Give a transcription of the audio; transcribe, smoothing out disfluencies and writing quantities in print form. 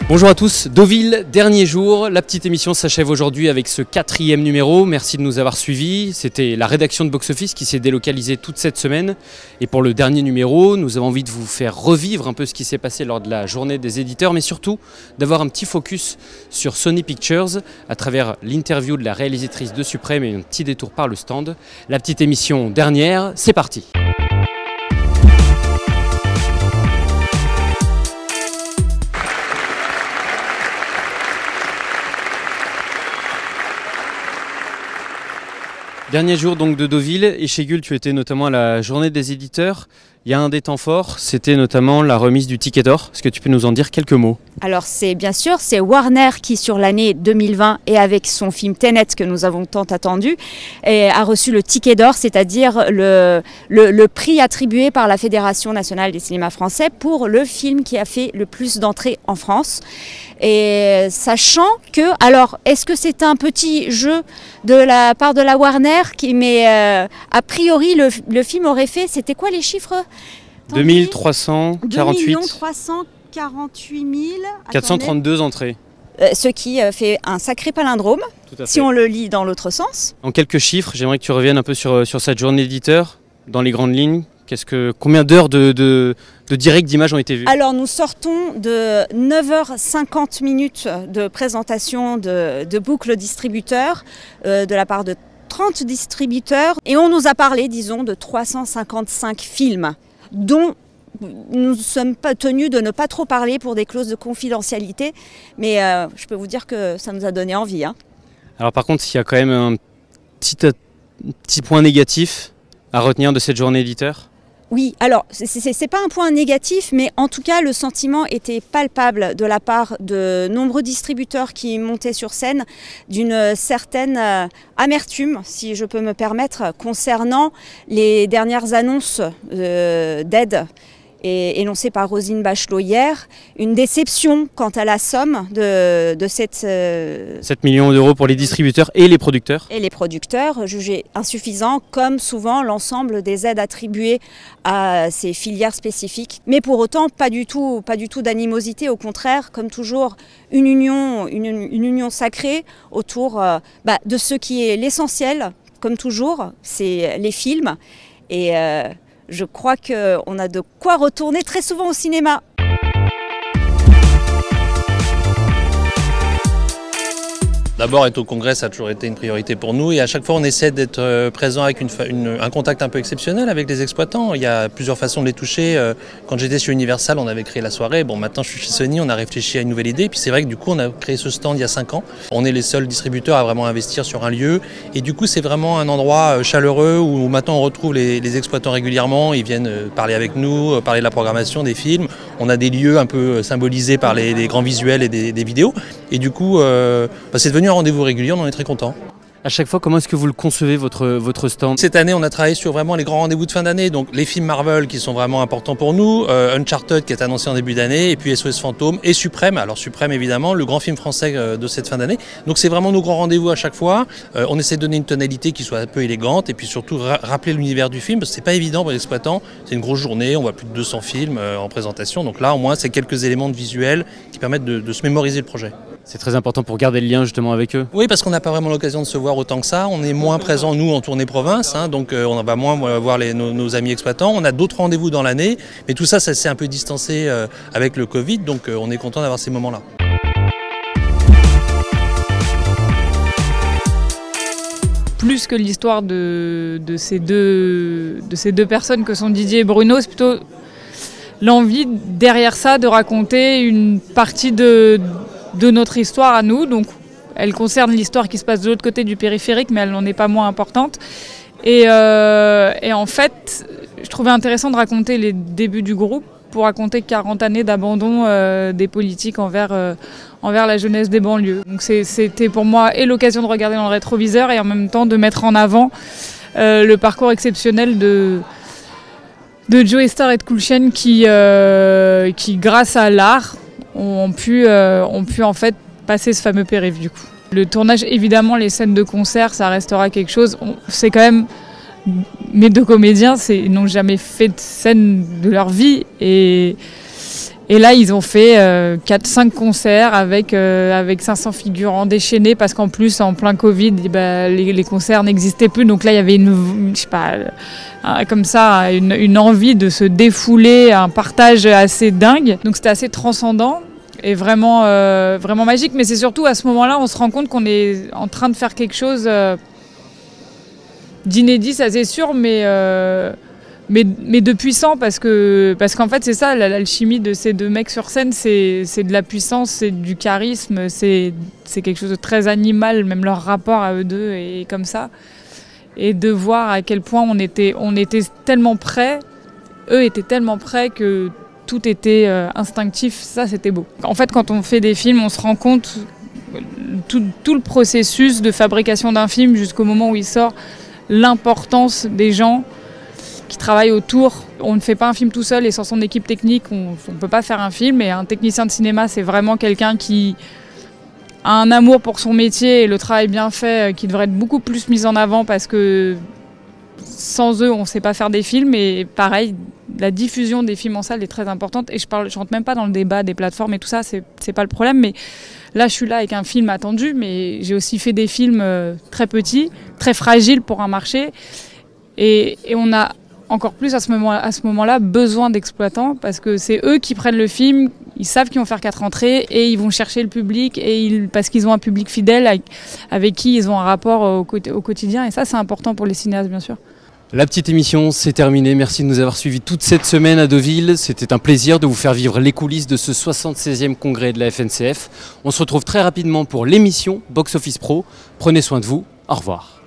Bonjour à tous, Deauville, dernier jour, la petite émission s'achève aujourd'hui avec ce 4e numéro, merci de nous avoir suivis, c'était la rédaction de Box Office qui s'est délocalisée toute cette semaine et pour le dernier numéro, nous avons envie de vous faire revivre un peu ce qui s'est passé lors de la journée des éditeurs, mais surtout d'avoir un petit focus sur Sony Pictures à travers l'interview de la réalisatrice de Suprême et un petit détour par le stand. La petite émission dernière, c'est parti. Dernier jour donc de Deauville, et chez Gul, tu étais notamment à la journée des éditeurs. Il y a un des temps forts, c'était notamment la remise du ticket d'or. Est-ce que tu peux nous en dire quelques mots ? Alors c'est Warner qui sur l'année 2020 et avec son film Tenet que nous avons tant attendu a reçu le ticket d'or, c'est-à-dire le prix attribué par la Fédération nationale des cinémas français pour le film qui a fait le plus d'entrées en France. Et sachant que, alors est-ce que c'est un petit jeu de la part de la Warner mais a priori le film aurait fait, c'était quoi les chiffres ? 2348 348 432 entrées. Ce qui fait un sacré palindrome, si on le lit dans l'autre sens. En quelques chiffres, j'aimerais que tu reviennes un peu sur cette journée d'éditeur, dans les grandes lignes. Combien d'heures de direct d'images ont été vues ? Alors nous sortons de 9h50 de présentation de boucles distributeurs de la part de 30 distributeurs et on nous a parlé, disons, de 355 films dont nous ne sommes pas tenus de ne pas trop parler pour des clauses de confidentialité, mais je peux vous dire que ça nous a donné envie. Alors par contre, il y a quand même un petit point négatif à retenir de cette journée éditeur ? Oui, alors c'est pas un point négatif, mais en tout cas le sentiment était palpable de la part de nombreux distributeurs qui montaient sur scène d'une certaine amertume, si je peux me permettre, concernant les dernières annonces d'aide énoncée par Roselyne Bachelot hier, une déception quant à la somme de 7 millions d'euros pour les distributeurs et les producteurs. Et les producteurs jugés insuffisants, comme souvent l'ensemble des aides attribuées à ces filières spécifiques. Mais pour autant, pas du tout d'animosité, au contraire, comme toujours, une union sacrée autour de ce qui est l'essentiel, comme toujours, c'est les films. Et je crois qu'on a de quoi retourner très souvent au cinéma. D'abord, être au Congrès, ça a toujours été une priorité pour nous et à chaque fois, on essaie d'être présent avec un contact un peu exceptionnel avec les exploitants. Il y a plusieurs façons de les toucher. Quand j'étais chez Universal, on avait créé la soirée. Bon, maintenant, je suis chez Sony, on a réfléchi à une nouvelle idée. Puis c'est vrai que du coup, on a créé ce stand il y a 5 ans. On est les seuls distributeurs à vraiment investir sur un lieu. Et du coup, c'est vraiment un endroit chaleureux où maintenant, on retrouve les exploitants régulièrement. Ils viennent parler avec nous, parler de la programmation, des films. On a des lieux un peu symbolisés par les grands visuels et des vidéos. Et du coup, c'est devenu un rendez-vous régulier, on en est très content. À chaque fois, comment est-ce que vous le concevez, votre stand ? Cette année, on a travaillé sur vraiment les grands rendez-vous de fin d'année, donc les films Marvel qui sont vraiment importants pour nous, Uncharted qui est annoncé en début d'année, et puis SOS Fantôme et Suprême. Alors Suprême, évidemment, le grand film français de cette fin d'année. Donc c'est vraiment nos grands rendez-vous à chaque fois. On essaie de donner une tonalité qui soit un peu élégante, et puis surtout rappeler l'univers du film, parce que c'est pas évident pour les exploitants. C'est une grosse journée, on voit plus de 200 films en présentation, donc là, au moins, c'est quelques éléments de visuel qui permettent de se mémoriser le projet. C'est très important pour garder le lien justement avec eux. Oui, parce qu'on n'a pas vraiment l'occasion de se voir autant que ça. On est moins présents, nous, en tournée province, donc on va moins voir nos amis exploitants. On a d'autres rendez-vous dans l'année, mais tout ça, ça s'est un peu distancé avec le Covid, donc on est content d'avoir ces moments-là. Plus que l'histoire de ces deux personnes que sont Didier et Bruno, c'est plutôt l'envie derrière ça de raconter une partie de notre histoire à nous. Donc elle concerne l'histoire qui se passe de l'autre côté du périphérique, mais elle n'en est pas moins importante. Et en fait, je trouvais intéressant de raconter les débuts du groupe pour raconter 40 années d'abandon des politiques envers la jeunesse des banlieues. Donc c'était pour moi et l'occasion de regarder dans le rétroviseur et en même temps de mettre en avant le parcours exceptionnel de Joe Star et de Cool Chain qui grâce à l'art, ont pu en fait passer ce fameux périph' du coup. Le tournage, évidemment, les scènes de concert, ça restera quelque chose. C'est quand même mes deux comédiens, ils n'ont jamais fait de scène de leur vie et Et là, ils ont fait 4-5 concerts avec 500 figurants déchaînés parce qu'en plus, en plein Covid, les concerts n'existaient plus. Donc là, il y avait une envie de se défouler, un partage assez dingue. Donc c'était assez transcendant et vraiment, vraiment magique. Mais c'est surtout à ce moment-là, on se rend compte qu'on est en train de faire quelque chose d'inédit, ça c'est sûr, mais de puissant parce qu'en fait c'est ça, l'alchimie de ces deux mecs sur scène, c'est de la puissance, c'est du charisme, c'est quelque chose de très animal, même leur rapport à eux deux est comme ça. Et de voir à quel point on était tellement près, eux étaient tellement près que tout était instinctif, ça c'était beau. En fait quand on fait des films, on se rend compte tout le processus de fabrication d'un film jusqu'au moment où il sort, l'importance des gens qui travaillent autour. On ne fait pas un film tout seul et sans son équipe technique, on ne peut pas faire un film. Et un technicien de cinéma, c'est vraiment quelqu'un qui a un amour pour son métier et le travail bien fait qui devrait être beaucoup plus mis en avant parce que sans eux, on ne sait pas faire des films. Et pareil, la diffusion des films en salle est très importante. Et je rentre même pas dans le débat des plateformes et tout ça, c'est pas le problème. Mais là, je suis là avec un film attendu, mais j'ai aussi fait des films très petits, très fragiles pour un marché. Et on a encore plus à ce moment-là besoin d'exploitants parce que c'est eux qui prennent le film, ils savent qu'ils vont faire 4 entrées et ils vont chercher le public parce qu'ils ont un public fidèle avec qui ils ont un rapport au quotidien et ça c'est important pour les cinéastes bien sûr. La petite émission, c'est terminé. Merci de nous avoir suivis toute cette semaine à Deauville. C'était un plaisir de vous faire vivre les coulisses de ce 76e congrès de la FNCF. On se retrouve très rapidement pour l'émission Box Office Pro. Prenez soin de vous. Au revoir.